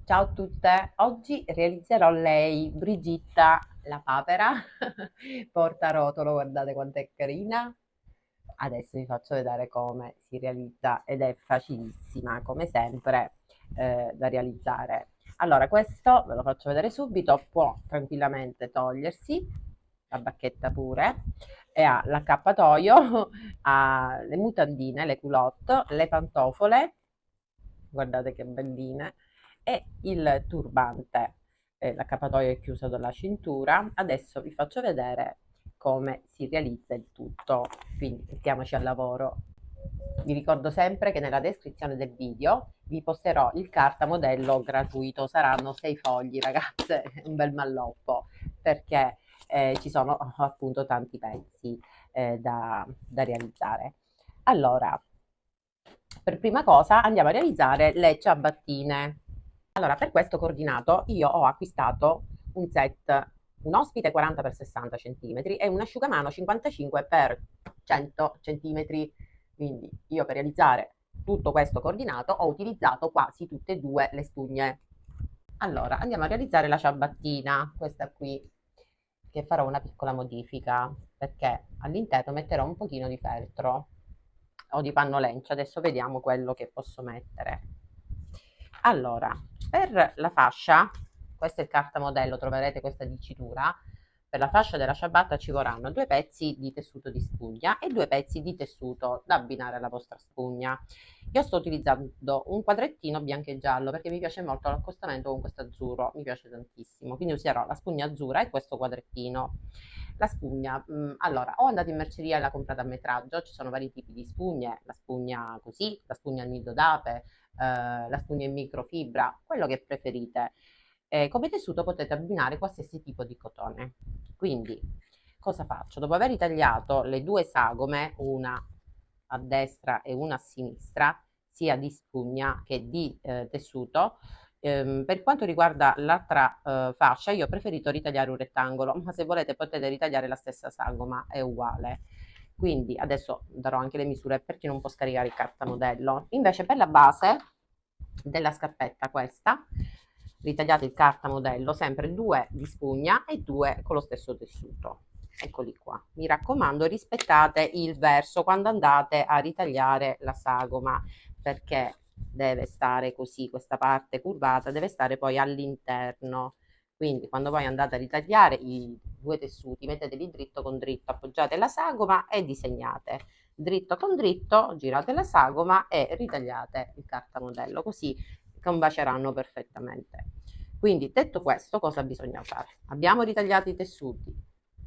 Ciao a tutte, oggi realizzerò lei, Brigitta, la papera, porta rotolo, guardate quanto è carina. Adesso vi faccio vedere come si realizza ed è facilissima, come sempre, da realizzare. Allora, questo ve lo faccio vedere subito, può tranquillamente togliersi, la bacchetta pure, e ha l'accappatoio, ha le mutandine, le culotte, le pantofole, guardate che belline, e il turbante. L'accappatoio è chiuso dalla cintura. Adesso vi faccio vedere come si realizza il tutto, quindi mettiamoci al lavoro. Vi ricordo sempre che nella descrizione del video vi posterò il cartamodello gratuito, saranno 6 fogli ragazze, un bel malloppo, perché ci sono appunto tanti pezzi da realizzare. Allora, per prima cosa andiamo a realizzare le ciabattine. Allora, per questo coordinato io ho acquistato un set, un ospite 40x 60 cm e un asciugamano 55x 100 cm. Quindi io per realizzare tutto questo coordinato ho utilizzato quasi tutte e due le spugne. Allora, andiamo a realizzare la ciabattina, questa qui, che farò una piccola modifica, perché all'interno metterò un pochino di feltro o di pannolencio, adesso vediamo quello che posso mettere. Allora, per la fascia, questo è il cartamodello, troverete questa dicitura, per la fascia della ciabatta ci vorranno due pezzi di tessuto di spugna e due pezzi di tessuto da abbinare alla vostra spugna. Io sto utilizzando un quadrettino bianco e giallo perché mi piace molto l'accostamento con questo azzurro, mi piace tantissimo, quindi userò la spugna azzurra e questo quadrettino. La spugna, allora, o andate in merceria e la comprate a metraggio, ci sono vari tipi di spugne, la spugna così, la spugna al nido d'ape, la spugna in microfibra, quello che preferite. Come tessuto potete abbinare qualsiasi tipo di cotone. Quindi, cosa faccio? Dopo aver tagliato le due sagome, una a destra e una a sinistra, sia di spugna che di tessuto, per quanto riguarda l'altra fascia, io ho preferito ritagliare un rettangolo, ma se volete potete ritagliare la stessa sagoma, è uguale. Quindi adesso darò anche le misure per chi non può scaricare il cartamodello. Invece per la base della scarpetta questa, ritagliate il cartamodello, sempre due di spugna e due con lo stesso tessuto. Eccoli qua. Mi raccomando, rispettate il verso quando andate a ritagliare la sagoma, perché deve stare così, questa parte curvata deve stare poi all'interno. Quindi quando voi andate a ritagliare i due tessuti, metteteli dritto con dritto, appoggiate la sagoma e disegnate dritto con dritto, girate la sagoma e ritagliate il cartamodello, così combaceranno perfettamente. Quindi detto questo, cosa bisogna fare? Abbiamo ritagliato i tessuti,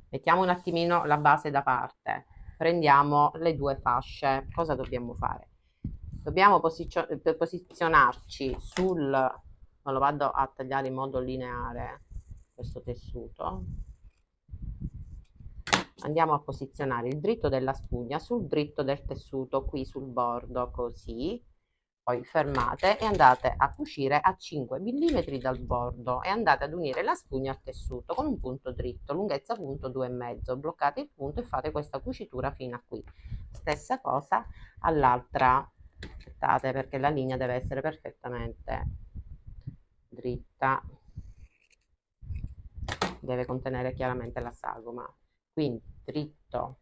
mettiamo un attimino la base da parte, prendiamo le due fasce, cosa dobbiamo fare? Dobbiamo posizionarci sul, non lo vado a tagliare in modo lineare questo tessuto, andiamo a posizionare il dritto della spugna sul dritto del tessuto qui sul bordo, così, poi fermate e andate a cucire a 5 mm dal bordo e andate ad unire la spugna al tessuto con un punto dritto, lunghezza punto 2,5, bloccate il punto e fate questa cucitura fino a qui. Stessa cosa all'altra, aspettate perché la linea deve essere perfettamente dritta, deve contenere chiaramente la sagoma, quindi dritto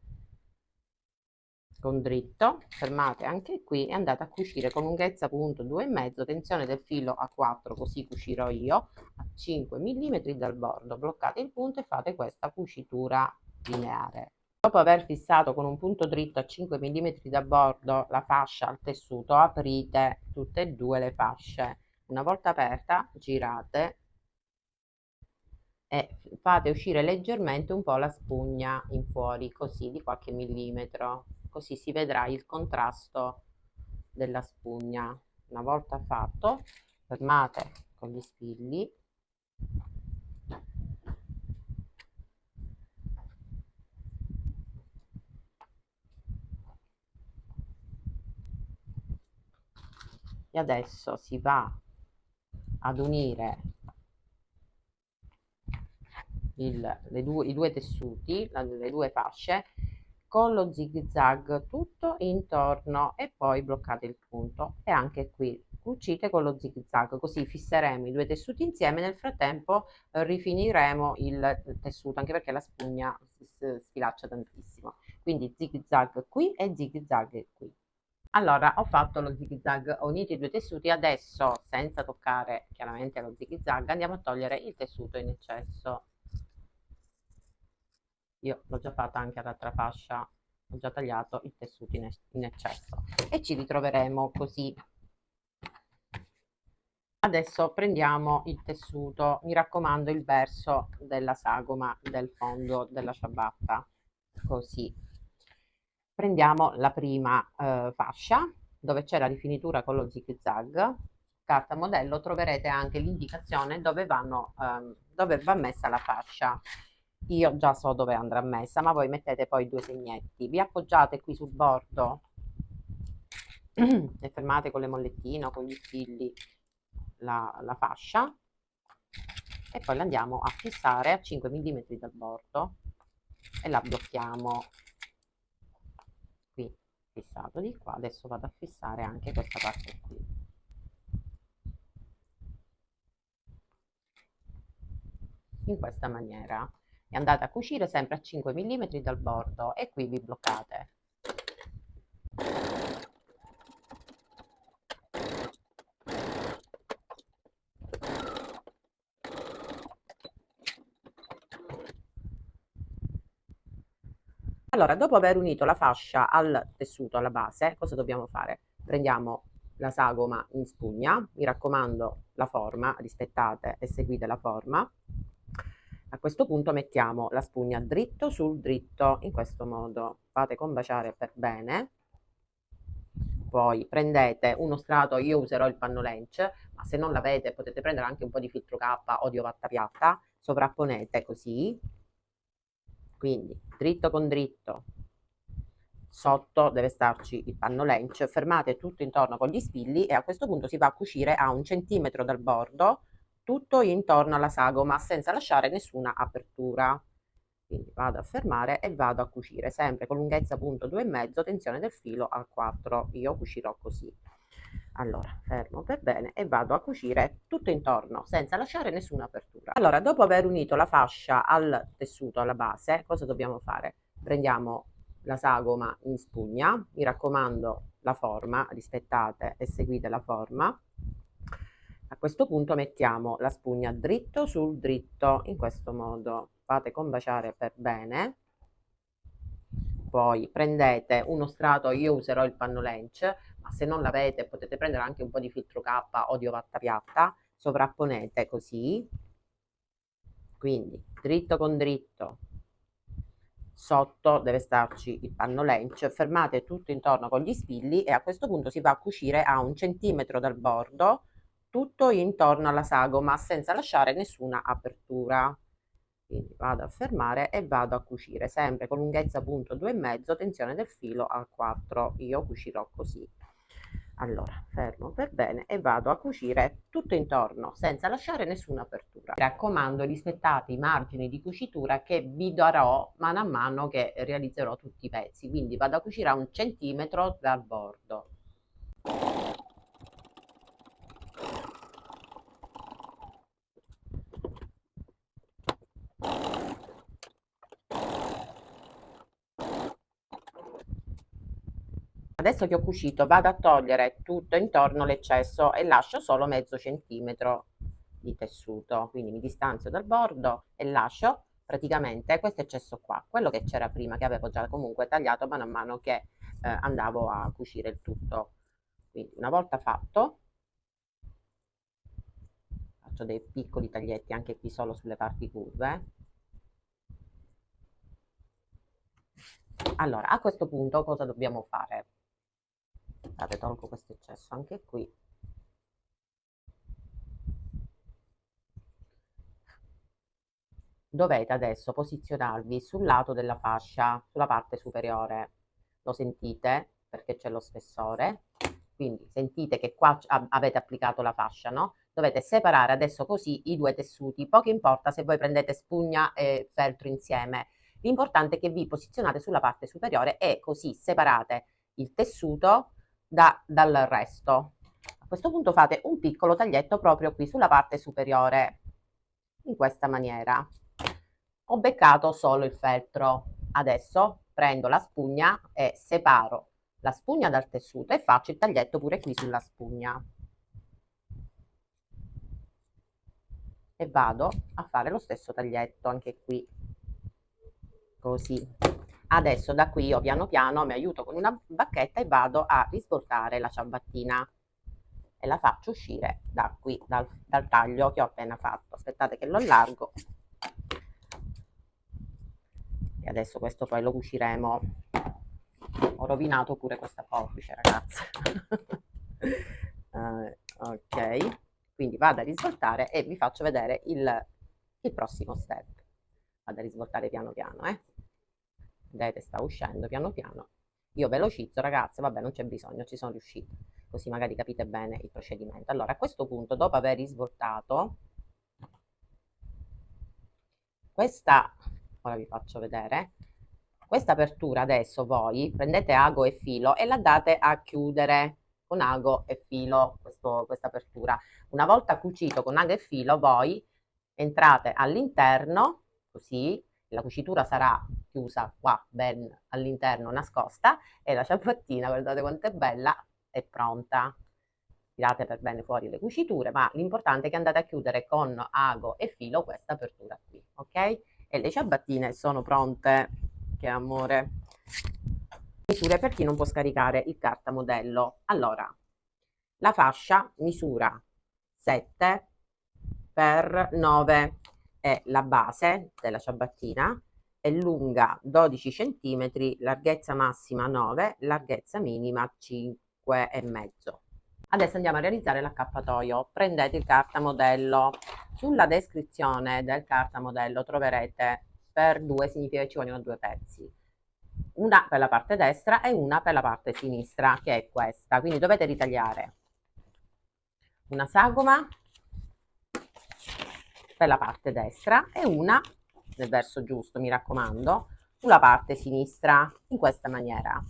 con dritto, fermate anche qui e andate a cucire con lunghezza punto 2,5, tensione del filo a 4, così cucirò io, a 5 mm dal bordo, bloccate il punto e fate questa cucitura lineare. Dopo aver fissato con un punto dritto a 5 mm da bordo la fascia al tessuto, aprite tutte e due le fasce. Una volta aperta, girate e fate uscire leggermente un po' la spugna in fuori, così di qualche millimetro, così si vedrà il contrasto della spugna. Una volta fatto, fermate con gli spilli e adesso si va ad unire i due tessuti, le due fasce con lo zig zag tutto intorno e poi bloccate il punto, e anche qui cucite con lo zig zag, così fisseremo i due tessuti insieme. Nel frattempo rifiniremo il tessuto, anche perché la spugna sfilaccia tantissimo, quindi zig zag qui e zig zag qui. Allora, ho fatto lo zig zag, ho unito i due tessuti. Adesso, senza toccare chiaramente lo zig zag, andiamo a togliere il tessuto in eccesso. Io l'ho già fatta anche all'altra fascia, ho già tagliato il tessuto in eccesso, e ci ritroveremo così. Adesso prendiamo il tessuto, mi raccomando il verso della sagoma del fondo della ciabatta, così. Prendiamo la prima fascia dove c'è la rifinitura con lo zig zag. Carta modello troverete anche l'indicazione dove va messa la fascia. Io già so dove andrà messa, ma voi mettete poi due segnetti, vi appoggiate qui sul bordo e fermate con le mollettine o con gli spilli la fascia, e poi la andiamo a fissare a 5 mm dal bordo e la blocchiamo qui, fissato di qua. Adesso vado a fissare anche questa parte qui, in questa maniera, e andate a cucire sempre a 5 mm dal bordo, e qui vi bloccate. Allora, dopo aver unito la fascia al tessuto, alla base, cosa dobbiamo fare? Prendiamo la sagoma in spugna, mi raccomando la forma, rispettate e seguite la forma. A questo punto mettiamo la spugna dritto sul dritto, in questo modo, fate combaciare per bene. Poi prendete uno strato, io userò il pannolench, ma se non l'avete potete prendere anche un po' di filtro K o di ovatta piatta, sovrapponete così, quindi dritto con dritto, sotto deve starci il pannolench, fermate tutto intorno con gli spilli, e a questo punto si va a cucire a 1 centimetro dal bordo, tutto intorno alla sagoma, senza lasciare nessuna apertura. Quindi vado a fermare e vado a cucire sempre con lunghezza punto 2,5, tensione del filo al 4. Io cucirò così. Allora, fermo per bene e vado a cucire tutto intorno senza lasciare nessuna apertura. Allora, dopo aver unito la fascia al tessuto, alla base, cosa dobbiamo fare? Prendiamo la sagoma in spugna, mi raccomando la forma, rispettate e seguite la forma. A questo punto mettiamo la spugna dritto sul dritto, in questo modo, fate combaciare per bene. Poi prendete uno strato, io userò il pannolench, ma se non l'avete potete prendere anche un po' di filtro K o di ovatta piatta, sovrapponete così, quindi dritto con dritto, sotto deve starci il pannolench, fermate tutto intorno con gli spilli, e a questo punto si va a cucire a 1 centimetro dal bordo, tutto intorno alla sagoma senza lasciare nessuna apertura. Quindi vado a fermare e vado a cucire sempre con lunghezza punto 2,5, tensione del filo al 4. Io cucirò così. Allora, fermo per bene e vado a cucire tutto intorno senza lasciare nessuna apertura. Mi raccomando, rispettate i margini di cucitura che vi darò mano a mano che realizzerò tutti i pezzi, quindi vado a cucire a 1 centimetro dal bordo. Adesso che ho cucito vado a togliere tutto intorno l'eccesso e lascio solo mezzo centimetro di tessuto, quindi mi distanzio dal bordo e lascio praticamente questo eccesso qua, quello che c'era prima, che avevo già comunque tagliato mano a mano che andavo a cucire il tutto. Quindi una volta fatto, faccio dei piccoli taglietti anche qui solo sulle parti curve. Allora, a questo punto cosa dobbiamo fare? Guardate, tolgo questo eccesso anche qui. Dovete adesso posizionarvi sul lato della fascia, sulla parte superiore. Lo sentite? Perché c'è lo spessore. Quindi sentite che qua avete applicato la fascia, no? Dovete separare adesso così i due tessuti. Poco importa se voi prendete spugna e feltro insieme. L'importante è che vi posizionate sulla parte superiore e così separate il tessuto dal resto. A questo punto fate un piccolo taglietto proprio qui sulla parte superiore, in questa maniera. Ho beccato solo il feltro. Adesso prendo la spugna e separo la spugna dal tessuto e faccio il taglietto pure qui sulla spugna. E vado a fare lo stesso taglietto anche qui, così. Adesso da qui io piano piano mi aiuto con una bacchetta e vado a risvoltare la ciabattina e la faccio uscire da qui, dal taglio che ho appena fatto. Aspettate che lo allargo. E adesso questo poi lo cuciremo. Ho rovinato pure questa forbice, ragazze. Ok, quindi vado a risvoltare e vi faccio vedere il prossimo step. Vado a risvoltare piano piano, vedete, sta uscendo piano piano. Io velocizzo, ragazze, vabbè, non c'è bisogno, ci sono riuscita, così magari capite bene il procedimento. Allora, a questo punto, dopo aver risvoltato questa, ora vi faccio vedere, questa apertura adesso voi prendete ago e filo e la andate a chiudere con ago e filo, questa apertura. Una volta cucito con ago e filo, voi entrate all'interno, così la cucitura sarà chiusa qua, ben all'interno, nascosta, e la ciabattina, guardate quanto è bella, è pronta. Tirate per bene fuori le cuciture, ma l'importante è che andate a chiudere con ago e filo questa apertura qui, ok? E le ciabattine sono pronte. Che amore. Misure per chi non può scaricare il cartamodello. Allora, la fascia misura 7 per 9 è la base della ciabattina, è lunga 12 cm, larghezza massima 9, larghezza minima 5 e mezzo. Adesso andiamo a realizzare l'accappatoio. Prendete il cartamodello. Sulla descrizione del cartamodello troverete per 2 significa che ci vogliono 2 pezzi. Una per la parte destra e una per la parte sinistra, che è questa. Quindi dovete ritagliare una sagoma per la parte destra e una nel verso giusto, mi raccomando, sulla parte sinistra, in questa maniera.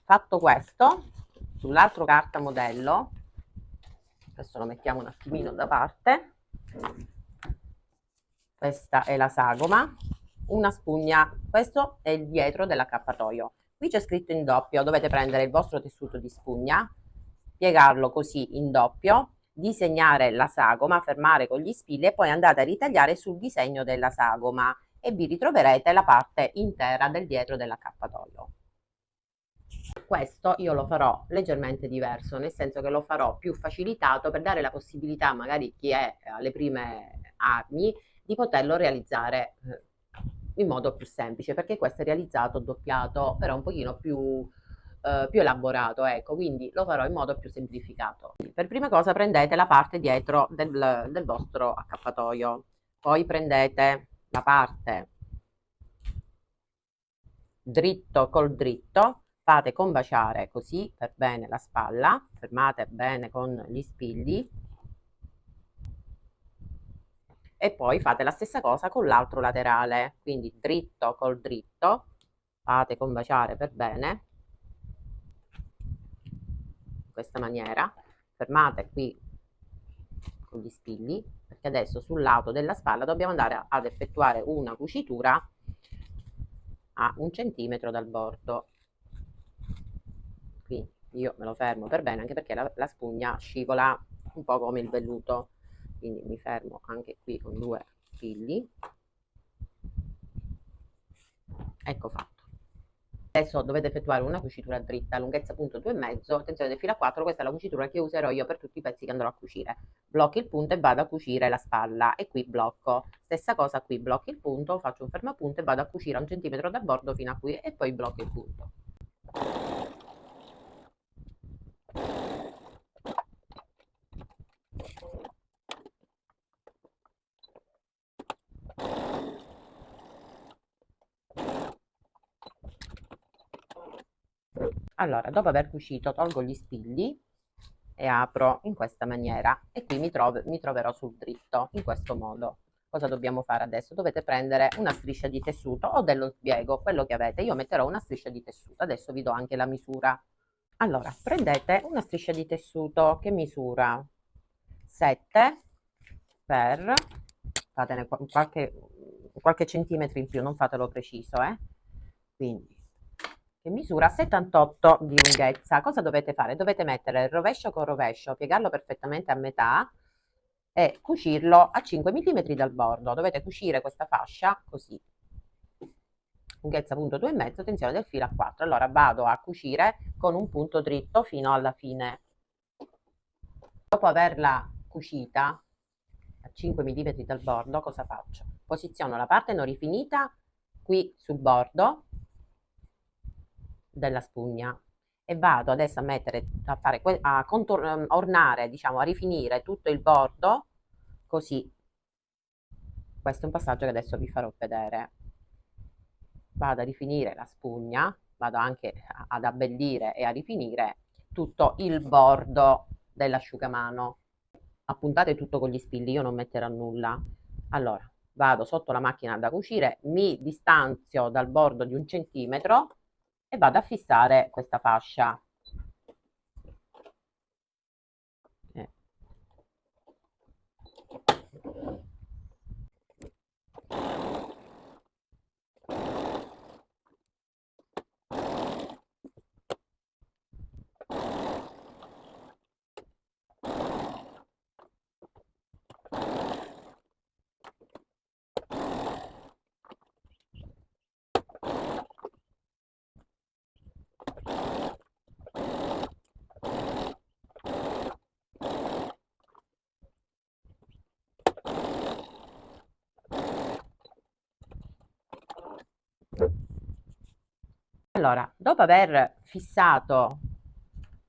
Fatto questo, sull'altro cartamodello, adesso lo mettiamo un attimino da parte, questa è la sagoma, una spugna, questo è il dietro dell'accappatoio. Qui c'è scritto in doppio, dovete prendere il vostro tessuto di spugna, piegarlo così in doppio, disegnare la sagoma, fermare con gli spilli e poi andate a ritagliare sul disegno della sagoma e vi ritroverete la parte intera del dietro dell'accappatoio. Questo io lo farò leggermente diverso, nel senso che lo farò più facilitato per dare la possibilità magari chi è alle prime armi di poterlo realizzare in modo più semplice, perché questo è realizzato doppiato, però un pochino più elaborato, ecco, quindi lo farò in modo più semplificato. Per prima cosa prendete la parte dietro del vostro accappatoio, poi prendete la parte dritto col dritto, fate combaciare così per bene la spalla, fermate bene con gli spilli e poi fate la stessa cosa con l'altro laterale, quindi dritto col dritto, fate combaciare per bene in questa maniera, fermate qui con gli spilli perché adesso sul lato della spalla dobbiamo andare ad effettuare una cucitura a 1 centimetro dal bordo. Qui io me lo fermo per bene anche perché la spugna scivola un po' come il velluto, quindi mi fermo anche qui con 2 fili. Ecco fatto. Adesso dovete effettuare una cucitura dritta, lunghezza punto 2,5, attenzione del filo a 4, questa è la cucitura che userò io per tutti i pezzi che andrò a cucire. Blocchi il punto e vado a cucire la spalla e qui blocco. Stessa cosa qui, blocchi il punto, faccio un fermapunto e vado a cucire a 1 centimetro dal bordo fino a qui e poi blocco il punto. Allora, dopo aver cucito tolgo gli spilli e apro in questa maniera e qui mi troverò sul dritto, in questo modo. cosa dobbiamo fare adesso? Dovete prendere una striscia di tessuto o dello sbiego, quello che avete. Io metterò una striscia di tessuto, adesso vi do anche la misura. Allora, prendete una striscia di tessuto che misura 7 per, fatene qualche centimetro in più, non fatelo preciso, quindi che misura 78 di lunghezza. Cosa dovete fare? Dovete mettere il rovescio con rovescio, piegarlo perfettamente a metà e cucirlo a 5 mm dal bordo. Dovete cucire questa fascia così, lunghezza punto 2,5, tensione del filo a 4. Allora vado a cucire con un punto dritto fino alla fine. Dopo averla cucita a 5 mm dal bordo, cosa faccio? Posiziono la parte non rifinita qui sul bordo della spugna e vado adesso a mettere, a ornare, diciamo, a rifinire tutto il bordo così. Questo è un passaggio che adesso vi farò vedere. Vado a rifinire la spugna, vado anche ad abbellire e a rifinire tutto il bordo dell'asciugamano. Appuntate tutto con gli spilli, io non metterò nulla. Allora, vado sotto la macchina da cucire, mi distanzio dal bordo di 1 centimetro e vado a fissare questa fascia. Eh. Allora, dopo aver fissato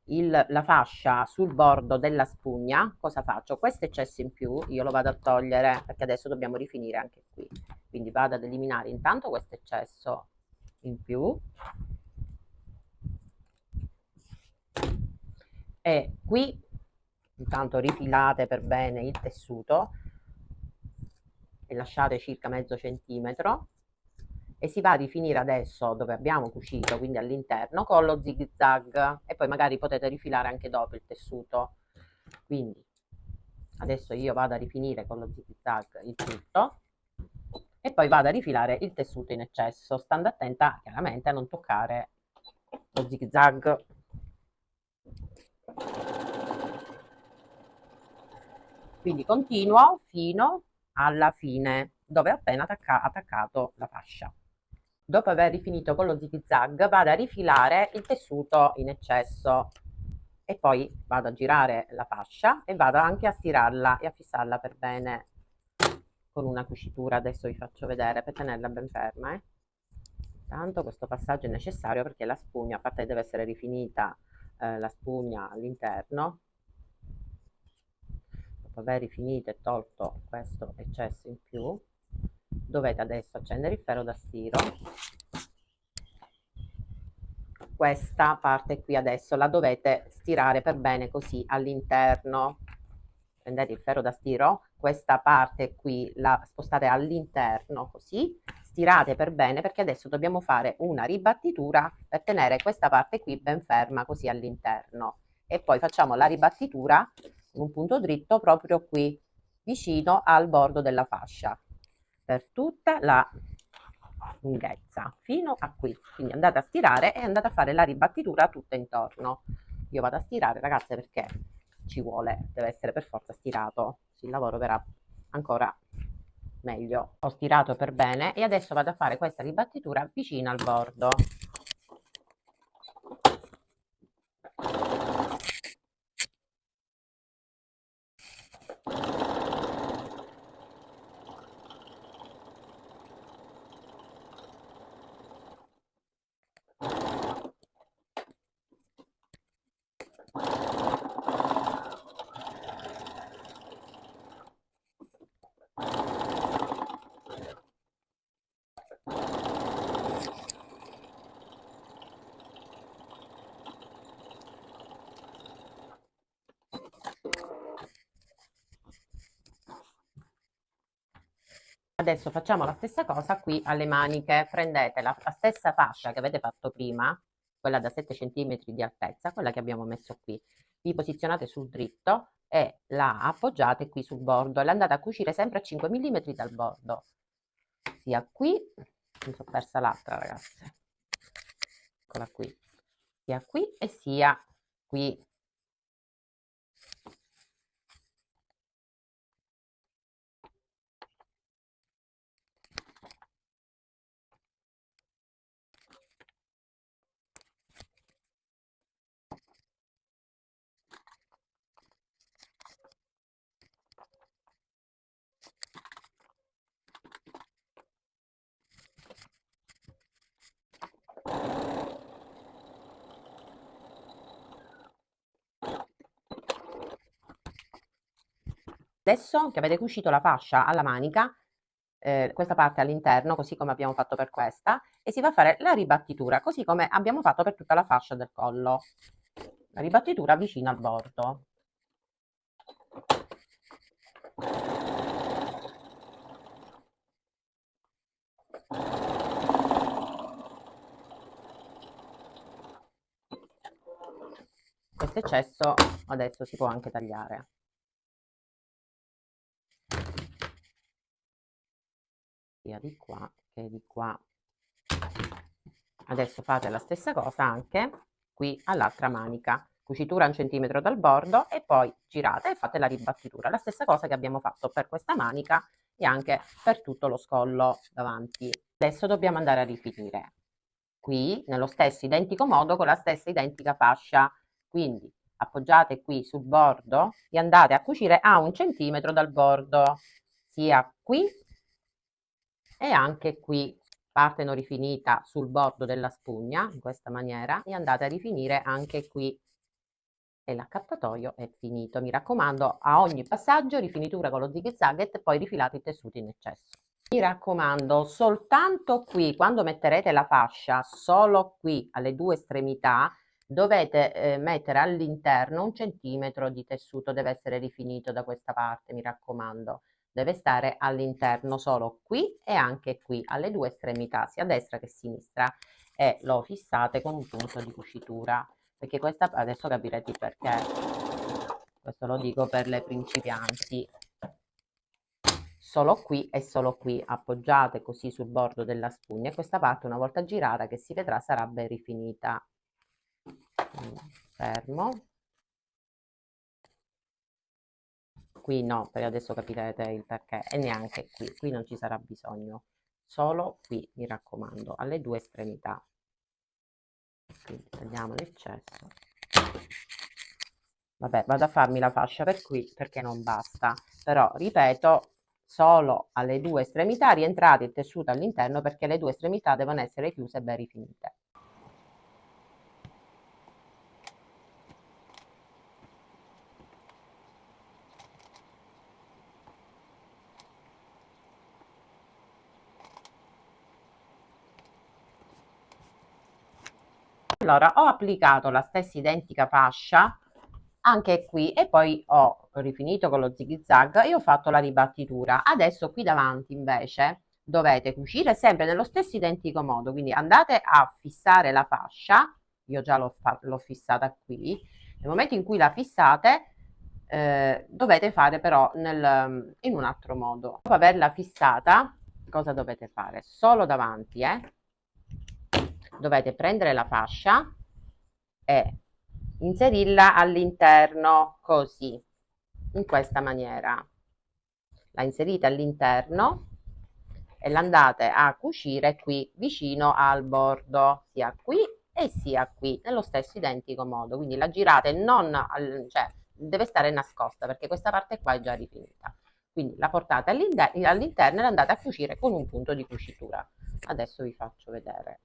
la fascia sul bordo della spugna, cosa faccio? Questo eccesso in più io lo vado a togliere perché adesso dobbiamo rifinire anche qui. Quindi vado ad eliminare intanto questo eccesso in più e qui intanto rifilate per bene il tessuto e lasciate circa mezzo centimetro e si va a rifinire adesso dove abbiamo cucito, quindi all'interno, con lo zig zag e poi magari potete rifilare anche dopo il tessuto. Quindi adesso io vado a rifinire con lo zig zag il tutto e poi vado a rifilare il tessuto in eccesso, stando attenta chiaramente a non toccare lo zig zag. Quindi continuo fino alla fine dove ho appena attaccato la fascia. Dopo aver rifinito con lo zig zag vado a rifilare il tessuto in eccesso e poi vado a girare la fascia e vado anche a stirarla e a fissarla per bene con una cucitura. Adesso vi faccio vedere per tenerla ben ferma. Tanto questo passaggio è necessario perché la spugna, a parte che deve essere rifinita la spugna all'interno, dopo aver rifinito e tolto questo eccesso in più, dovete adesso accendere il ferro da stiro. Questa parte qui adesso la dovete stirare per bene così all'interno. Prendete il ferro da stiro, questa parte qui la spostate all'interno così, stirate per bene perché adesso dobbiamo fare una ribattitura per tenere questa parte qui ben ferma così all'interno e poi facciamo la ribattitura in un punto dritto proprio qui vicino al bordo della fascia per tutta la lunghezza fino a qui. Quindi andate a stirare e andate a fare la ribattitura tutta intorno. Io vado a stirare ragazze perché ci vuole, deve essere per forza stirato, il lavoro verrà ancora meglio. Ho stirato per bene e adesso vado a fare questa ribattitura vicino al bordo. Adesso facciamo la stessa cosa qui alle maniche. Prendete la stessa fascia che avete fatto prima, quella da 7 centimetri di altezza, quella che abbiamo messo qui. Vi posizionate sul dritto e la appoggiate qui sul bordo e la andate a cucire sempre a 5 mm dal bordo. Sia qui, mi sono persa l'altra, ragazze. Eccola qui. Sia qui e sia qui. Adesso che avete cucito la fascia alla manica, questa parte all'interno, così come abbiamo fatto per questa, e si va a fare la ribattitura, così come abbiamo fatto per tutta la fascia del collo. La ribattitura vicino al bordo. Questo eccesso adesso si può anche tagliare. Sia di qua che di qua. Adesso fate la stessa cosa anche qui all'altra manica. Cucitura 1 centimetro dal bordo e poi girate e fate la ribattitura. La stessa cosa che abbiamo fatto per questa manica e anche per tutto lo scollo davanti. Adesso dobbiamo andare a rifinire qui nello stesso identico modo con la stessa identica fascia. Quindi appoggiate qui sul bordo e andate a cucire a 1 centimetro dal bordo, sia qui e anche qui. Parte non rifinita sul bordo della spugna in questa maniera e andate a rifinire anche qui e l'accappatoio è finito. Mi raccomando, a ogni passaggio rifinitura con lo zig zag e poi rifilate i tessuti in eccesso. Mi raccomando, soltanto qui, quando metterete la fascia, solo qui alle due estremità, dovete mettere all'interno 1 centimetro di tessuto, deve essere rifinito da questa parte, mi raccomando. Deve stare all'interno solo qui e anche qui, alle due estremità, sia a destra che a sinistra, e lo fissate con un punto di cucitura, perché questa, adesso capirete perché, questo lo dico per le principianti. Solo qui e solo qui appoggiate così sul bordo della spugna e questa parte una volta girata che si vedrà sarà ben rifinita. Fermo. Qui no, per adesso capirete il perché e neanche qui non ci sarà bisogno, solo qui mi raccomando, alle due estremità. Quindi tagliamo l'eccesso. Vabbè, vado a farmi la fascia per qui perché non basta, però ripeto, solo alle due estremità rientrate il tessuto all'interno perché le due estremità devono essere chiuse e ben rifinite. Allora, ho applicato la stessa identica fascia anche qui e poi ho rifinito con lo zig zag e ho fatto la ribattitura. Adesso qui davanti invece dovete cucire sempre nello stesso identico modo, quindi andate a fissare la fascia, io già l'ho fissata qui, nel momento in cui la fissate dovete fare però in un altro modo. Dopo averla fissata, cosa dovete fare? Solo davanti, dovete prendere la fascia e inserirla all'interno così, in questa maniera. La inserite all'interno e l'andate a cucire qui vicino al bordo, sia qui e sia qui, nello stesso identico modo. Quindi la girate non, cioè deve stare nascosta perché questa parte qua è già rifinita. Quindi la portate all'interno e l'andate a cucire con un punto di cucitura. Adesso vi faccio vedere.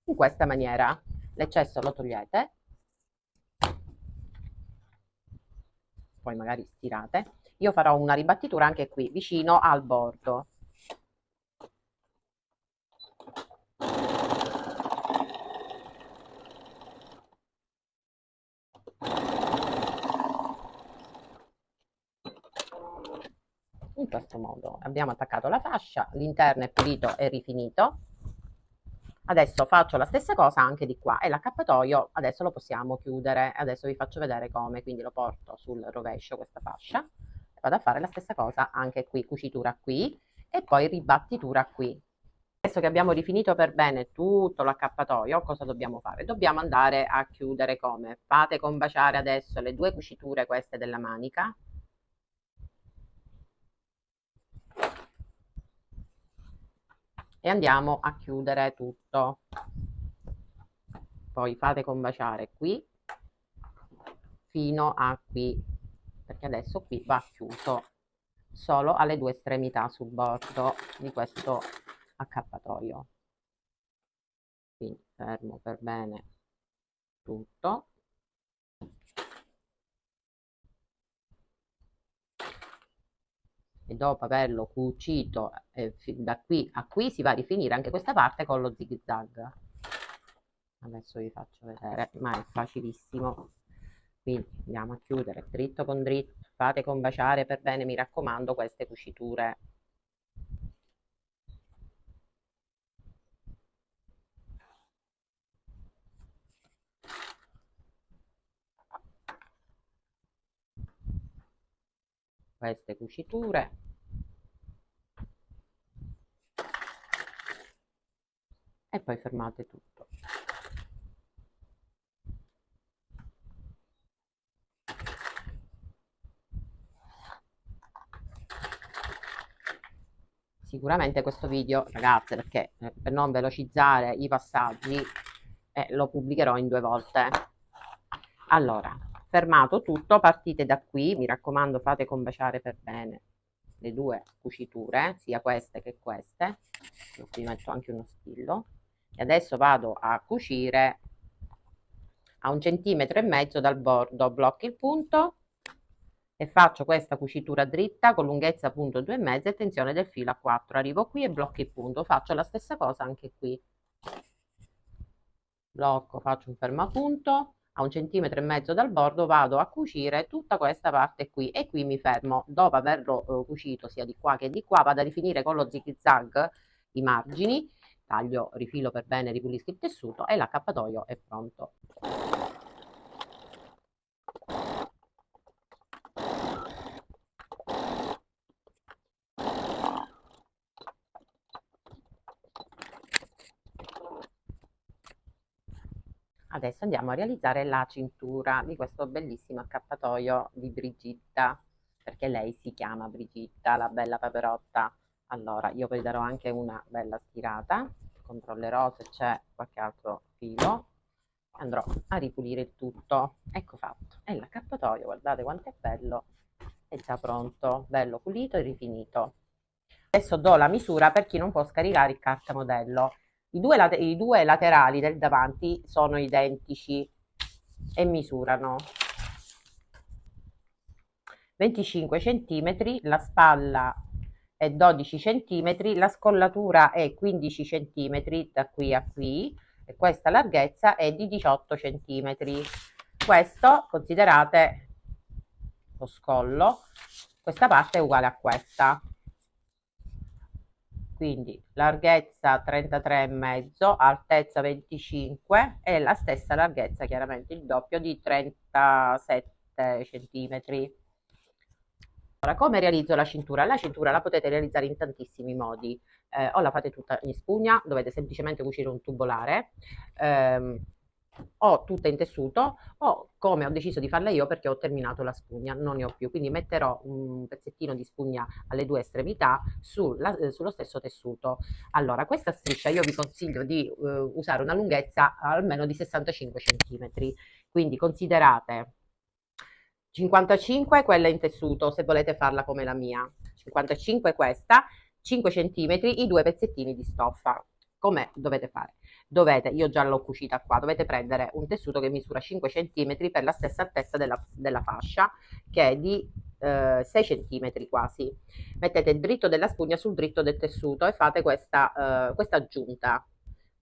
In questa maniera l'eccesso lo togliete poi magari stirate. Io farò una ribattitura anche qui vicino al bordo. In questo modo abbiamo attaccato la fascia, l'interno è pulito e rifinito. Adesso faccio la stessa cosa anche di qua e l'accappatoio adesso lo possiamo chiudere. Adesso vi faccio vedere come, quindi lo porto sul rovescio questa fascia e vado a fare la stessa cosa anche qui, cucitura qui e poi ribattitura qui. Adesso che abbiamo rifinito per bene tutto l'accappatoio, cosa dobbiamo fare? Dobbiamo andare a chiudere come? Fate combaciare adesso le due cuciture queste della manica. E andiamo a chiudere tutto. Poi fate combaciare qui fino a qui, perché adesso qui va chiuso solo alle due estremità sul bordo di questo accappatoio. Quindi fermo per bene tutto. E dopo averlo cucito da qui a qui si va a rifinire anche questa parte con lo zig zag. Adesso vi faccio vedere, ma è facilissimo. Quindi andiamo a chiudere dritto con dritto, fate combaciare per bene, mi raccomando, queste cuciture. Queste cuciture. E poi fermate tutto. Sicuramente questo video, ragazze, perché per non velocizzare i passaggi, lo pubblicherò in 2 volte. Allora, fermato tutto, partite da qui, mi raccomando fate combaciare per bene le due cuciture, sia queste che queste. Io qui metto anche uno spillo. E adesso vado a cucire a 1,5 cm dal bordo, blocco il punto e faccio questa cucitura dritta con lunghezza appunto 2,5 e tensione del filo a 4. Arrivo qui e blocco il punto, faccio la stessa cosa anche qui. Blocco, faccio un fermapunto, a 1,5 cm dal bordo vado a cucire tutta questa parte qui e qui mi fermo. Dopo averlo cucito sia di qua che di qua vado a rifinire con lo zig zag i margini, taglio, rifilo per bene, ripulisco il tessuto e l'accappatoio è pronto. Adesso andiamo a realizzare la cintura di questo bellissimo accappatoio di Brigitta, perché lei si chiama Brigitta, la bella paperotta. Allora, io poi darò anche una bella stirata, controllerò se c'è qualche altro filo, andrò a ripulire il tutto. Ecco fatto. E l'accappatoio, guardate quanto è bello, è già pronto, bello pulito e rifinito. Adesso do la misura per chi non può scaricare il cartamodello. I due laterali del davanti sono identici e misurano 25 cm, la spalla è 12 cm, la scollatura è 15 cm da qui a qui e questa larghezza è di 18 cm. Questo, considerate lo scollo, questa parte è uguale a questa. Quindi larghezza 33,5, altezza 25 e la stessa larghezza, chiaramente il doppio, di 37 centimetri. Ora, come realizzo la cintura? La cintura la potete realizzare in tantissimi modi. O la fate tutta in spugna, dovete semplicemente cucire un tubolare, o tutta in tessuto, o come ho deciso di farla io perché ho terminato la spugna, non ne ho più, quindi metterò un pezzettino di spugna alle due estremità sullo stesso tessuto. Allora, questa striscia io vi consiglio di usare una lunghezza almeno di 65 centimetri, quindi considerate 55 quella in tessuto, se volete farla come la mia, 55 questa, 5 centimetri i due pezzettini di stoffa, come dovete fare. io già l'ho cucita qua, dovete prendere un tessuto che misura 5 cm per la stessa altezza della fascia, che è di 6 cm quasi. Mettete il dritto della spugna sul dritto del tessuto e fate questa aggiunta.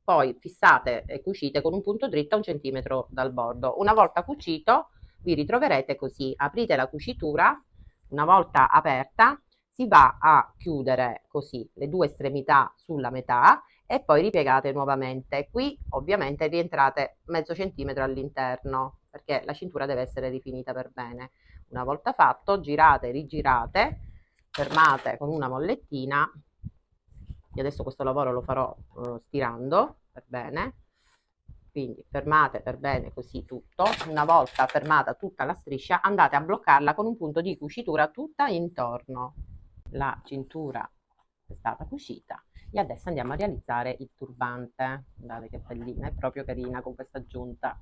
Poi fissate e cucite con un punto dritto a 1 centimetro dal bordo. Una volta cucito vi ritroverete così, aprite la cucitura, una volta aperta si va a chiudere così le due estremità sulla metà e poi ripiegate nuovamente. Qui ovviamente rientrate mezzo centimetro all'interno perché la cintura deve essere rifinita per bene. Una volta fatto, girate, rigirate, fermate con una mollettina. Io adesso questo lavoro lo farò stirando per bene, quindi fermate per bene così tutto. Una volta fermata tutta la striscia andate a bloccarla con un punto di cucitura tutta intorno. La cintura è stata cucita e adesso andiamo a realizzare il turbante. Guardate che bellina, è proprio carina con questa aggiunta.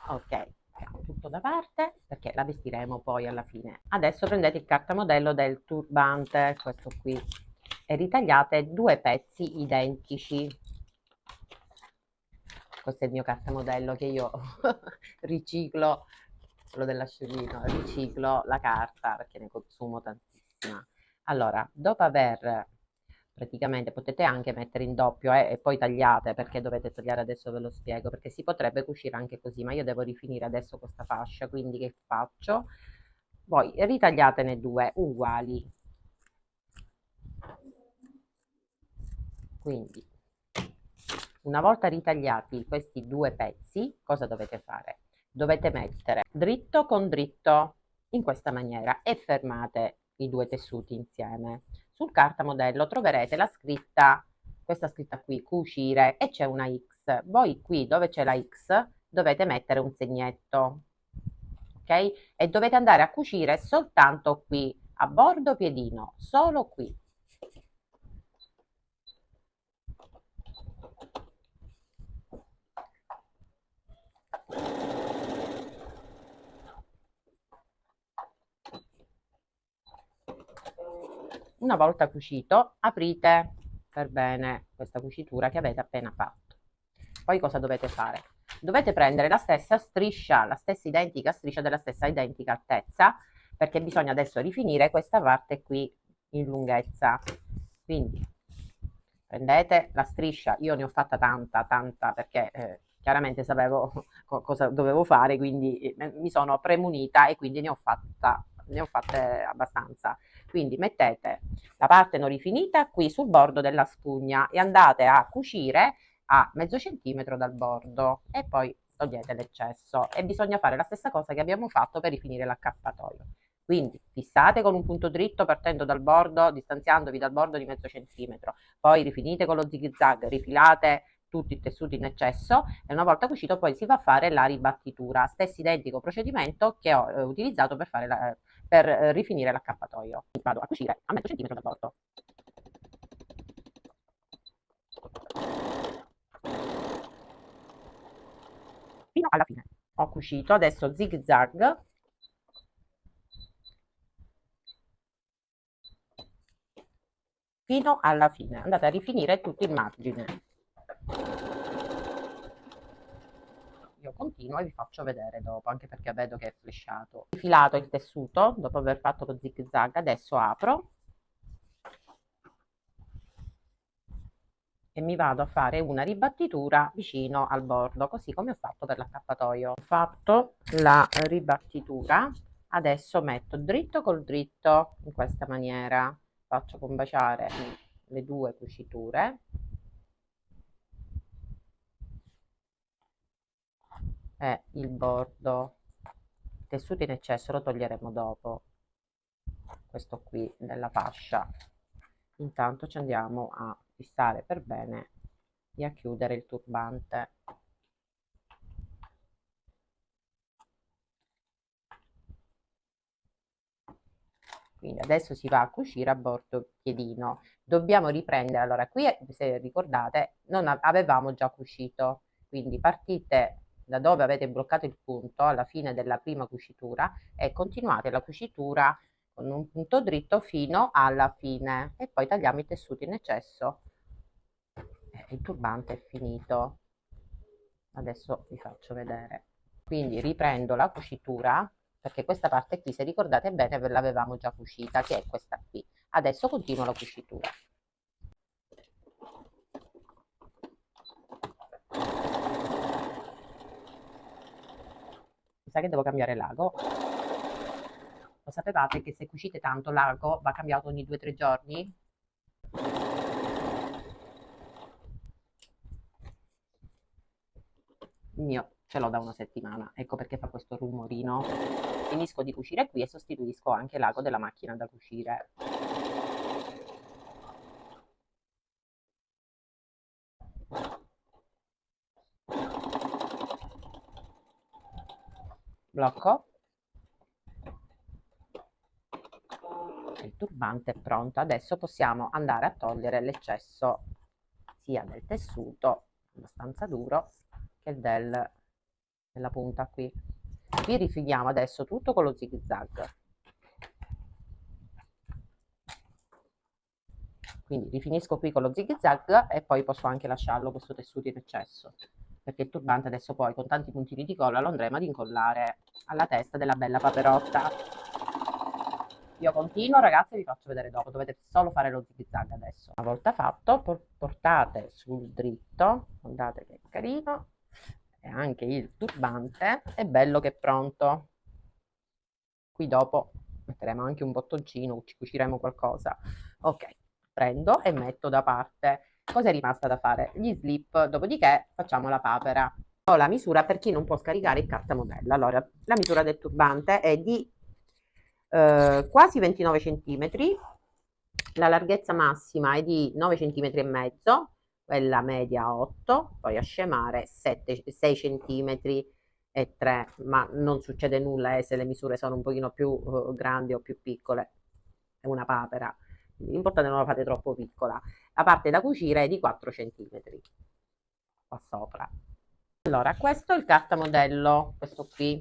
Ok, mettiamo tutto da parte perché la vestiremo poi alla fine. Adesso prendete il cartamodello del turbante, questo qui, e ritagliate due pezzi identici. Questo è il mio cartamodello che io riciclo, quello dell'asciughino, riciclo la carta perché ne consumo tantissima. Allora, dopo aver praticamente potete anche mettere in doppio e poi tagliate, perché dovete tagliare adesso ve lo spiego, perché si potrebbe cucire anche così, ma io devo rifinire adesso questa fascia, quindi che faccio? Voi ritagliatene due uguali. Quindi una volta ritagliati questi due pezzi, cosa dovete fare? Dovete mettere dritto con dritto in questa maniera e fermate i due tessuti insieme. Sul cartamodello troverete la scritta, questa scritta qui, cucire, e c'è una X. Voi qui dove c'è la X dovete mettere un segnetto, ok? E dovete andare a cucire soltanto qui, a bordo piedino, solo qui. Una volta cucito, aprite per bene questa cucitura che avete appena fatto. Poi cosa dovete fare? Dovete prendere la stessa striscia, la stessa identica striscia della stessa identica altezza, perché bisogna adesso rifinire questa parte qui in lunghezza. Quindi prendete la striscia, io ne ho fatta tanta perché chiaramente sapevo cosa dovevo fare, quindi mi sono premunita e quindi ne ho fatte abbastanza. Quindi mettete la parte non rifinita qui sul bordo della spugna e andate a cucire a mezzo centimetro dal bordo e poi togliete l'eccesso e bisogna fare la stessa cosa che abbiamo fatto per rifinire l'accappatoio. Quindi fissate con un punto dritto partendo dal bordo, distanziandovi dal bordo di mezzo centimetro, poi rifinite con lo zig zag, rifilate tutti i tessuti in eccesso e una volta cucito poi si va a fare la ribattitura, stesso identico procedimento che ho utilizzato per fare per rifinire l'accappatoio. Vado a cucire a mezzo centimetro dal bordo. Fino alla fine. Ho cucito, adesso zig zag fino alla fine. Andate a rifinire tutto il margine. Io continuo e vi faccio vedere dopo, anche perché vedo che è flesciato. Infilato il tessuto, dopo aver fatto lo zig zag, adesso apro e mi vado a fare una ribattitura vicino al bordo, così come ho fatto per l'accappatoio. Ho fatto la ribattitura, adesso metto dritto col dritto in questa maniera, faccio combaciare le due cuciture e il bordo. Il tessuto in eccesso lo toglieremo dopo, questo qui della fascia. Intanto ci andiamo a fissare per bene e a chiudere il turbante. Quindi adesso si va a cucire a bordo piedino. Dobbiamo riprendere, allora qui se ricordate non avevamo già cucito, quindi partite da dove avete bloccato il punto alla fine della prima cucitura e continuate la cucitura con un punto dritto fino alla fine e poi tagliamo i tessuti in eccesso e il turbante è finito. Adesso vi faccio vedere. Quindi riprendo la cucitura, perché questa parte qui, se ricordate bene, ve l'avevamo già cucita, che è questa qui. Adesso continuo la cucitura. Mi sa che devo cambiare l'ago. Lo sapevate che se cucite tanto l'ago va cambiato ogni 2-3 giorni? Il mio ce l'ho da una settimana, ecco perché fa questo rumorino. Finisco di cucire qui e sostituisco anche l'ago della macchina da cucire. Blocco. Il turbante è pronto. Adesso possiamo andare a togliere l'eccesso sia del tessuto, abbastanza duro, che della punta qui. Vi rifiliamo adesso tutto con lo zig zag. Quindi rifinisco qui con lo zig zag e poi posso anche lasciarlo questo tessuto in eccesso, perché il turbante adesso poi con tanti puntini di colla lo andremo ad incollare alla testa della bella paperotta. Io continuo ragazzi e vi faccio vedere dopo, dovete solo fare lo zig zag adesso. Una volta fatto portate sul dritto, guardate che carino, e anche il turbante è bello che è pronto. Qui dopo metteremo anche un bottoncino, ci cuciremo qualcosa. Ok, prendo e metto da parte. Cosa è rimasta da fare? Gli slip, dopodiché facciamo la papera. Ho la misura per chi non può scaricare il cartamodello. Allora, la misura del turbante è di quasi 29 centimetri, la larghezza massima è di 9 centimetri e mezzo, quella media 8, poi a scemare 6 centimetri e 3, ma non succede nulla se le misure sono un pochino più grandi o più piccole, è una papera, l'importante è non la fate troppo piccola. La parte da cucire è di 4 centimetri qua sopra. Allora, questo è il cartamodello, questo qui,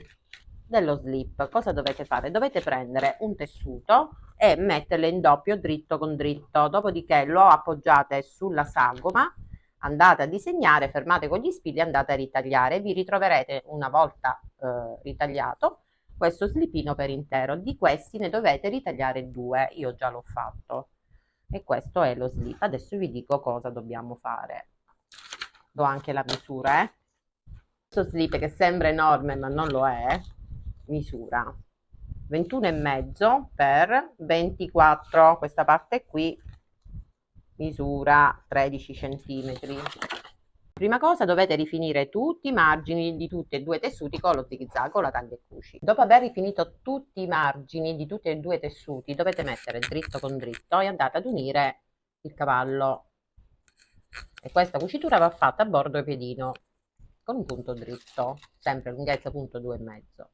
dello slip. Cosa dovete fare? Dovete prendere un tessuto e metterlo in doppio dritto con dritto, dopodiché lo appoggiate sulla sagoma, andate a disegnare, fermate con gli spilli e andate a ritagliare. Vi ritroverete una volta ritagliato questo slipino per intero. Di questi ne dovete ritagliare 2, io già l'ho fatto. E questo è lo slip. Adesso vi dico cosa dobbiamo fare. Do anche la misura, questo slip che sembra enorme ma non lo è, misura 21,5 per 24, questa parte qui misura 13 centimetri. Prima cosa dovete rifinire tutti i margini di tutti e due i tessuti con lo zig zag o la taglia e cuci. Dopo aver rifinito tutti i margini di tutti e due i tessuti dovete mettere dritto con dritto e andate ad unire il cavallo. E questa cucitura va fatta a bordo e piedino con un punto dritto, sempre lunghezza punto 2,5,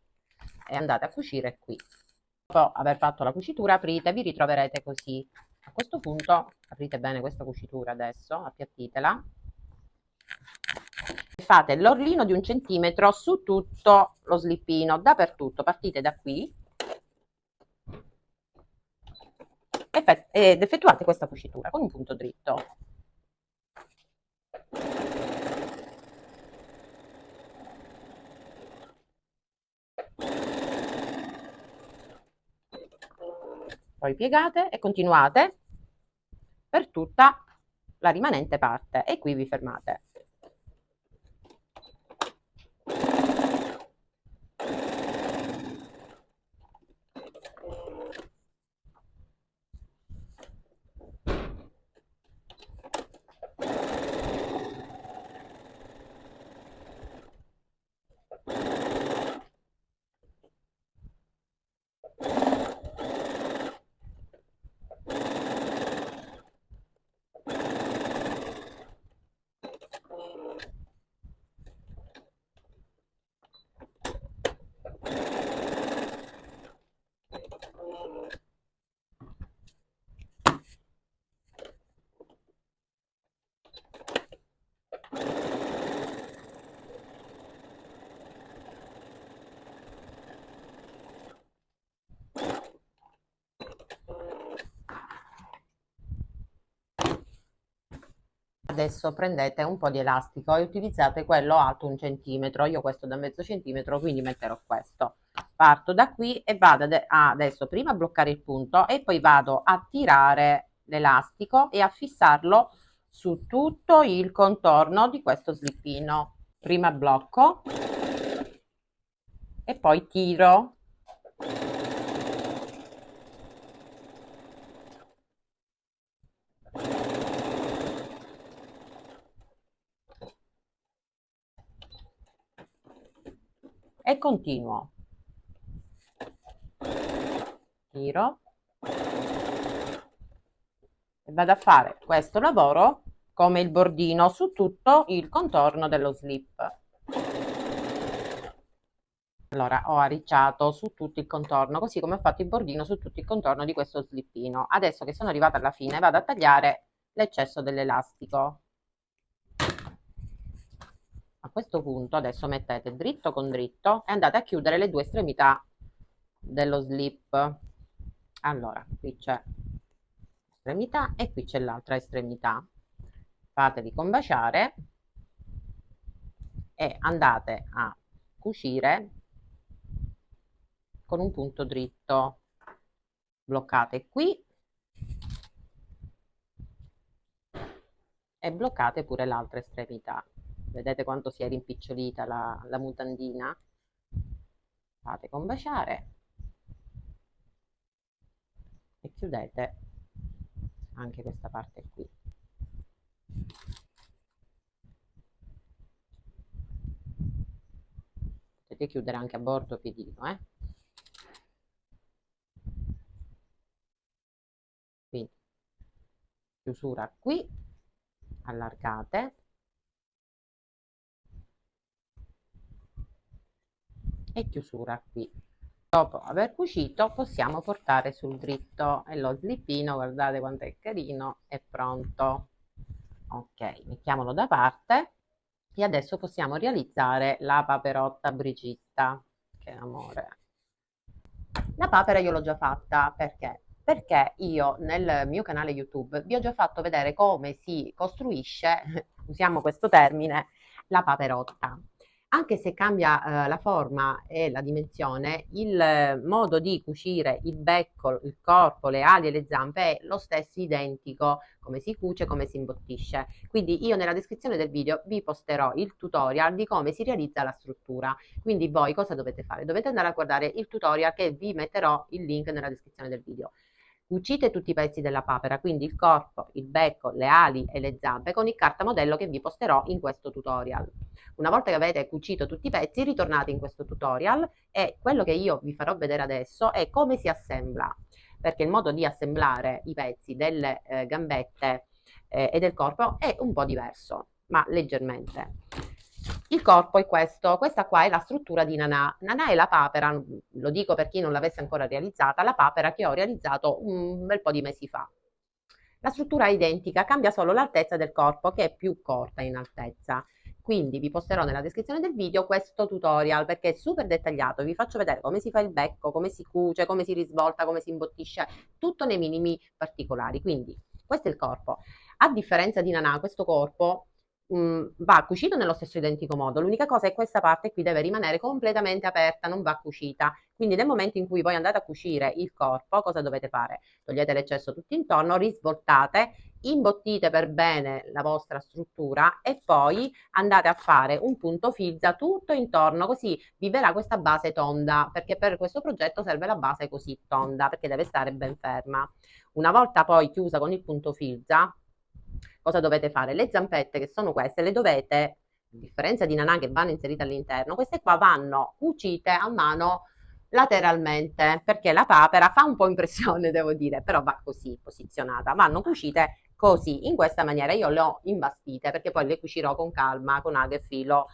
e andate a cucire qui. Dopo aver fatto la cucitura aprite, vi ritroverete così. A questo punto aprite bene questa cucitura adesso, appiattitela e fate l'orlino di 1 centimetro su tutto lo slippino, dappertutto, partite da qui ed effettuate questa cucitura con un punto dritto. Poi piegate e continuate per tutta la rimanente parte e qui vi fermate. Adesso prendete un po' di elastico e utilizzate quello alto 1 centimetro. Io questo da mezzo centimetro, quindi metterò questo. Parto da qui e vado adesso prima a bloccare il punto e poi vado a tirare l'elastico e a fissarlo su tutto il contorno di questo slippino. Prima blocco e poi tiro. E continuo. Tiro e vado a fare questo lavoro come il bordino su tutto il contorno dello slip. Allora ho arricciato su tutto il contorno, così come ho fatto il bordino su tutto il contorno di questo slippino. Adesso che sono arrivata alla fine vado a tagliare l'eccesso dell'elastico. A questo punto adesso mettete dritto con dritto e andate a chiudere le due estremità dello slip. Allora, qui c'è estremità e qui c'è l'altra estremità. Fateli combaciare e andate a cucire con un punto dritto. Bloccate qui e bloccate pure l'altra estremità. Vedete quanto si è rimpicciolita la mutandina? Fate combaciare e chiudete anche questa parte qui. Potete chiudere anche a bordo piedino, quindi chiusura qui, allargate e chiusura qui. Dopo aver cucito possiamo portare sul dritto e lo slippino, guardate quanto è carino, è pronto. Ok, mettiamolo da parte e adesso possiamo realizzare la paperotta Brigitta. Che amore. La papera io l'ho già fatta perché? Perché io nel mio canale YouTube vi ho già fatto vedere come si costruisce, usiamo questo termine, la paperotta. Anche se cambia la forma e la dimensione, il modo di cucire il becco, il corpo, le ali e le zampe è lo stesso identico, come si cuce, come si imbottisce. Quindi io nella descrizione del video vi posterò il tutorial di come si realizza la struttura. Quindi voi cosa dovete fare? Dovete andare a guardare il tutorial che vi metterò il link nella descrizione del video. Cucite tutti i pezzi della papera, quindi il corpo, il becco, le ali e le zampe con il cartamodello che vi posterò in questo tutorial. Una volta che avete cucito tutti i pezzi, ritornate in questo tutorial e quello che io vi farò vedere adesso è come si assembla, perché il modo di assemblare i pezzi delle gambette e del corpo è un po' diverso, ma leggermente. Il corpo è questo, questa qua è la struttura di Nanà. Nanà è la papera, lo dico per chi non l'avesse ancora realizzata, la papera che ho realizzato un bel po' di mesi fa. La struttura è identica, cambia solo l'altezza del corpo che è più corta in altezza. Quindi vi posterò nella descrizione del video questo tutorial perché è super dettagliato, vi faccio vedere come si fa il becco, come si cuce, come si risvolta, come si imbottisce, tutto nei minimi particolari. Quindi questo è il corpo. A differenza di Nanà, questo corpo va cucito nello stesso identico modo. L'unica cosa è che questa parte qui deve rimanere completamente aperta, non va cucita. Quindi nel momento in cui voi andate a cucire il corpo, cosa dovete fare? Togliete l'eccesso tutto intorno, risvoltate, imbottite per bene la vostra struttura e poi andate a fare un punto filza tutto intorno, così vi verrà questa base tonda, perché per questo progetto serve la base così tonda, perché deve stare ben ferma. Una volta poi chiusa con il punto filza, cosa dovete fare? Le zampette che sono queste le dovete, a differenza di nanà che vanno inserite all'interno, queste qua vanno cucite a mano lateralmente, perché la papera fa un po' impressione, devo dire, però va così posizionata, vanno cucite così, in questa maniera io le ho imbastite, perché poi le cucirò con calma, con ago e filo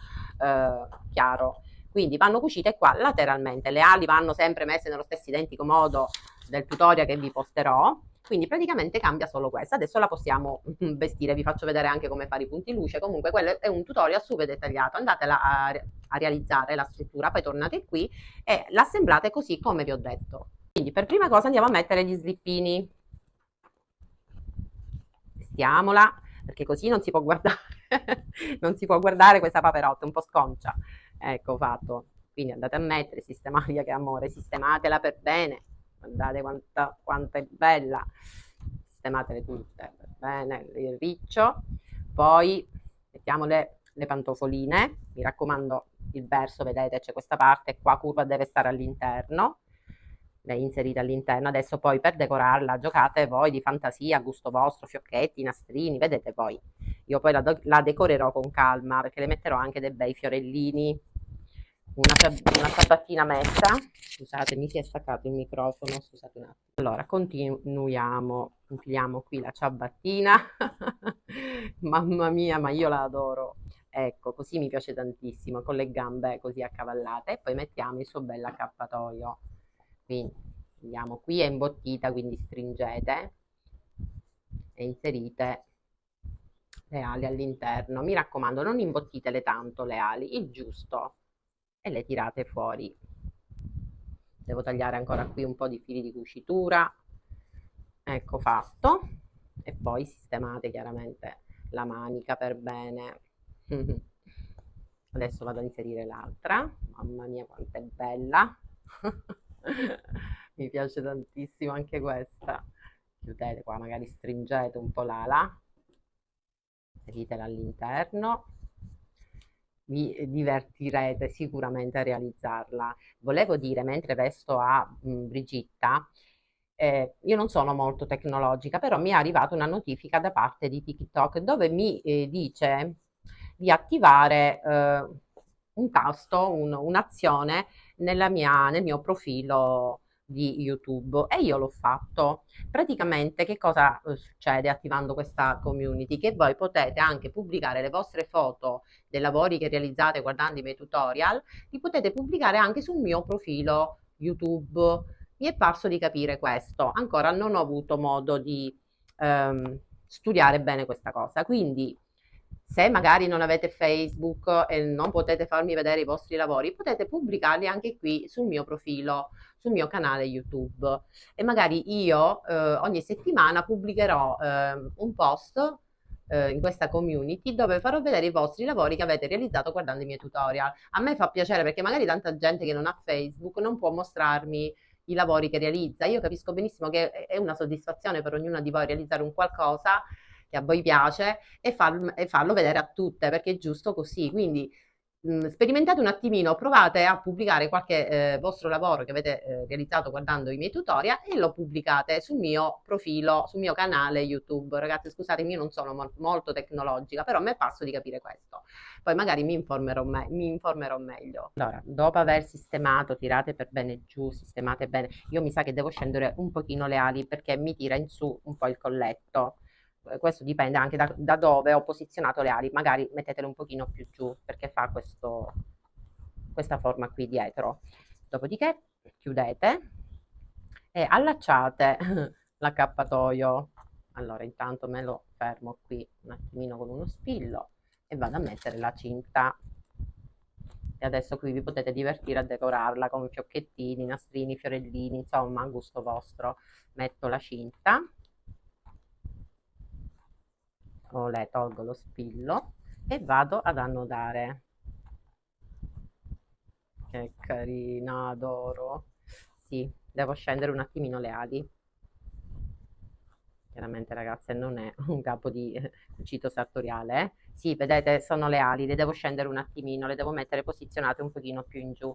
chiaro. Quindi vanno cucite qua lateralmente, le ali vanno sempre messe nello stesso identico modo del tutorial che vi posterò, quindi praticamente cambia solo questa. Adesso la possiamo vestire, vi faccio vedere anche come fare i punti luce. Comunque quello è un tutorial super dettagliato, andatela a realizzare la struttura, poi tornate qui e l'assemblate così come vi ho detto. Quindi per prima cosa andiamo a mettere gli slippini. Vestiamola. perché così non si può guardare, non si può guardare questa paperotta, un po' sconcia. Ecco fatto. Quindi andate a mettere, sistematevi che amore, sistematela per bene, guardate quanta è bella, sistematele tutte per bene, il riccio, poi mettiamo le pantofoline, mi raccomando il verso, vedete c'è questa parte qua curva, deve stare all'interno, le inserite all'interno, adesso poi per decorarla giocate voi di fantasia, a gusto vostro, fiocchetti, nastrini, vedete voi. Io poi la decorerò con calma perché le metterò anche dei bei fiorellini, una ciabattina messa. Scusate, mi si è staccato il microfono, scusate un attimo. Allora, continuiamo, infiliamo qui la ciabattina. Mamma mia, ma io la adoro. Ecco, così mi piace tantissimo, con le gambe così accavallate. E poi mettiamo il suo bel accappatoio. Quindi andiamo qui, è imbottita, quindi stringete e inserite le ali all'interno. Mi raccomando, non imbottitele tanto le ali, il giusto, e le tirate fuori. Devo tagliare ancora qui un po' di fili di cucitura. Ecco fatto. E poi sistemate chiaramente la manica per bene. Adesso vado a inserire l'altra. Mamma mia, quanto è bella! Mi piace tantissimo anche questa. Chiudete qua, magari stringete un po' l'ala, inseritela all'interno. Vi divertirete sicuramente a realizzarla. Volevo dire, mentre resto a Brigitta, io non sono molto tecnologica, però mi è arrivata una notifica da parte di TikTok dove mi dice di attivare un tasto, un'azione nel mio profilo di YouTube e io l'ho fatto. Praticamente che cosa succede attivando questa community? Che voi potete anche pubblicare le vostre foto dei lavori che realizzate guardando i miei tutorial, li potete pubblicare anche sul mio profilo YouTube. Mi è parso di capire questo, ancora non ho avuto modo di studiare bene questa cosa, quindi se magari non avete Facebook e non potete farmi vedere i vostri lavori, potete pubblicarli anche qui sul mio profilo, sul mio canale YouTube e magari io ogni settimana pubblicherò un post in questa community dove farò vedere i vostri lavori che avete realizzato guardando i miei tutorial. A me fa piacere perché magari tanta gente che non ha Facebook non può mostrarmi i lavori che realizza. Io capisco benissimo che è una soddisfazione per ognuna di voi realizzare un qualcosa che a voi piace e farlo vedere a tutte perché è giusto così. Quindi sperimentate un attimino, provate a pubblicare qualche vostro lavoro che avete realizzato guardando i miei tutorial e lo pubblicate sul mio profilo, sul mio canale YouTube. Ragazzi, scusatemi, io non sono molto tecnologica, però a me passo di capire questo. Poi magari mi informerò meglio. Allora, dopo aver sistemato, tirate per bene giù, sistemate bene. Io mi sa che devo scendere un pochino le ali perché mi tira in su un po' il colletto. Questo dipende anche da dove ho posizionato le ali, magari mettetele un pochino più giù perché fa questa forma qui dietro. Dopodiché chiudete e allacciate l'accappatoio. Allora, intanto me lo fermo qui un attimino con uno spillo e vado a mettere la cinta. E adesso qui vi potete divertire a decorarla con fiocchettini, nastrini, fiorellini, insomma, a gusto vostro. Metto la cinta, le tolgo lo spillo e vado ad annodare. Che carina, adoro. Sì, devo scendere un attimino le ali. Chiaramente, ragazze, non è un capo di cucito sartoriale, eh. Sì, vedete, sono le ali, le devo scendere un attimino, le devo mettere posizionate un pochino più in giù.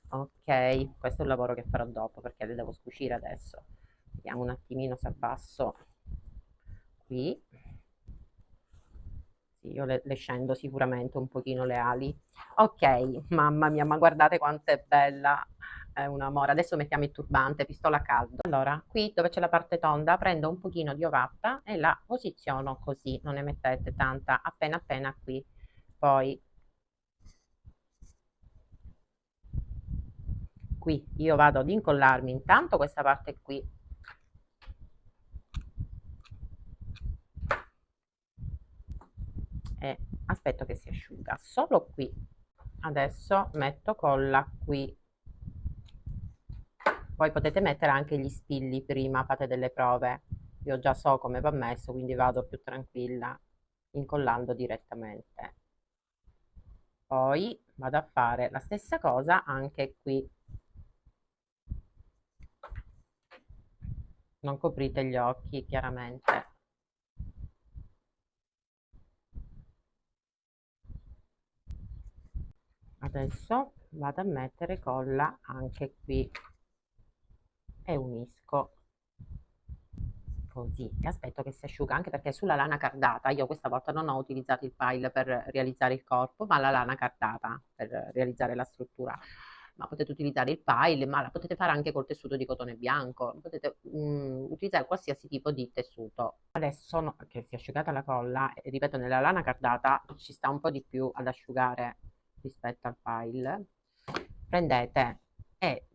Ok, questo è un lavoro che farò dopo perché le devo scucire adesso. Vediamo un attimino se abbasso qui. Sì, io le scendo sicuramente un pochino le ali. Ok, mamma mia, ma guardate quanto è bella. È un amore. Adesso mettiamo il turbante, pistola a caldo. Allora, qui dove c'è la parte tonda, prendo un pochino di ovatta e la posiziono così, non ne mettete tanta, appena appena qui. Poi qui io vado ad incollarmi intanto questa parte qui e aspetto che si asciuga. Solo qui. Adesso metto colla qui. Poi potete mettere anche gli spilli prima, fate delle prove. Io già so come va messo, quindi vado più tranquilla. incollando direttamente. Poi vado a fare la stessa cosa anche qui. Non coprite gli occhi, chiaramente. Adesso vado a mettere colla anche qui e unisco così e aspetto che si asciuga, anche perché sulla lana cardata io questa volta non ho utilizzato il pile per realizzare il corpo, ma la lana cardata per realizzare la struttura. Ma potete utilizzare il pile, ma la potete fare anche col tessuto di cotone bianco, potete utilizzare qualsiasi tipo di tessuto. Adesso che si è asciugata la colla, ripeto, nella lana cardata ci sta un po' di più ad asciugare rispetto al pile. Prendete e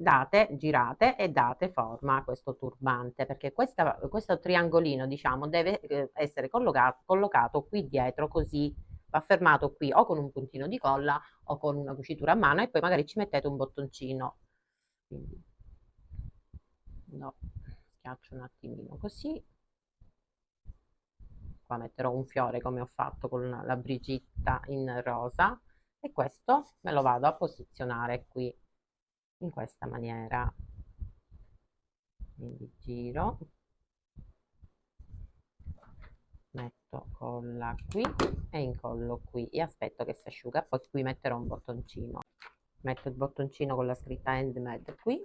girate e date forma a questo turbante, perché questo triangolino, diciamo, deve essere collocato qui dietro, così va fermato qui o con un puntino di colla o con una cucitura a mano e poi magari ci mettete un bottoncino. Quindi, no, schiaccio un attimino così. Qua metterò un fiore come ho fatto con la Brigitta in rosa e questo me lo vado a posizionare qui in questa maniera. Quindi giro, metto colla qui e incollo qui e aspetto che si asciuga, poi qui metterò un bottoncino. Metto il bottoncino con la scritta handmade qui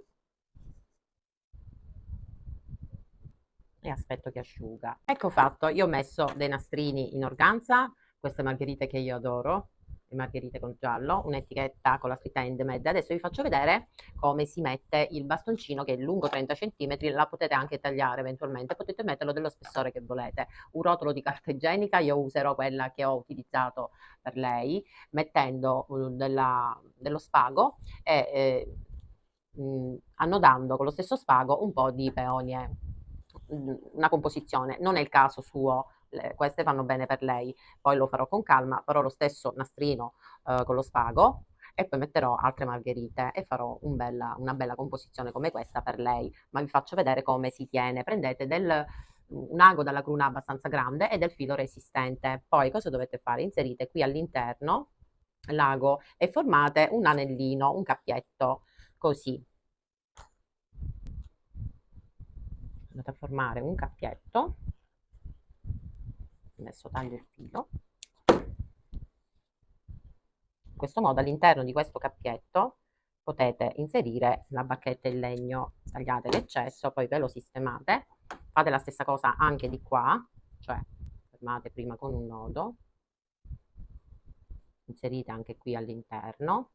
e aspetto che asciuga. Ecco fatto, io ho messo dei nastrini in organza, queste margherite che io adoro, le margherite con giallo, un'etichetta con la scritta handmade. Adesso vi faccio vedere come si mette il bastoncino, che è lungo 30 cm, la potete anche tagliare eventualmente, potete metterlo dello spessore che volete. Un rotolo di carta igienica, io userò quella che ho utilizzato per lei, mettendo dello spago e annodando con lo stesso spago un po' di peonie, una composizione. Non è il caso suo, queste vanno bene per lei, poi lo farò con calma, farò lo stesso nastrino con lo spago e poi metterò altre margherite e farò una bella composizione come questa per lei, ma vi faccio vedere come si tiene. Prendete un ago dalla cruna abbastanza grande e del filo resistente, poi cosa dovete fare? Inserite qui all'interno l'ago e formate un anellino, un cappietto, così. Andate a formare un cappietto, adesso taglio il filo. In questo modo all'interno di questo cappietto potete inserire la bacchetta in legno, tagliate l'eccesso, poi ve lo sistemate, fate la stessa cosa anche di qua, cioè fermate prima con un nodo, inserite anche qui all'interno,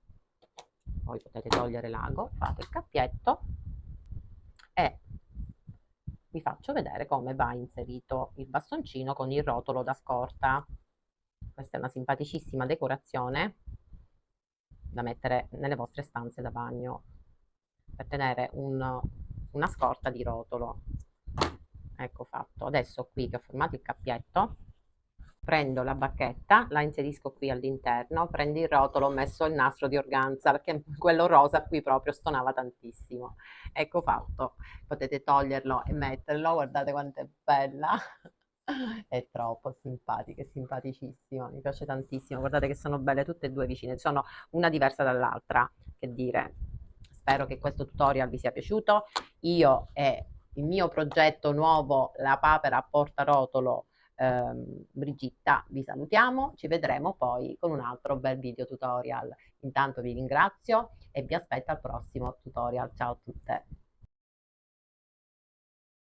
poi potete togliere l'ago, fate il cappietto e vi faccio vedere come va inserito il bastoncino con il rotolo da scorta. Questa è una simpaticissima decorazione da mettere nelle vostre stanze da bagno per tenere una scorta di rotolo. Ecco fatto. Adesso qui che ho formato il cappietto, prendo la bacchetta, la inserisco qui all'interno, prendo il rotolo, ho messo il nastro di organza perché quello rosa qui proprio stonava tantissimo. Ecco fatto, potete toglierlo e metterlo, guardate quanto è bella. È troppo simpatica, è simpaticissima, mi piace tantissimo. Guardate che sono belle tutte e due vicine, sono una diversa dall'altra, che dire. Spero che questo tutorial vi sia piaciuto. Io e il mio progetto nuovo, la papera a portarotolo Brigitta, vi salutiamo, ci vedremo poi con un altro bel video tutorial. Intanto vi ringrazio e vi aspetto al prossimo tutorial. Ciao a tutte!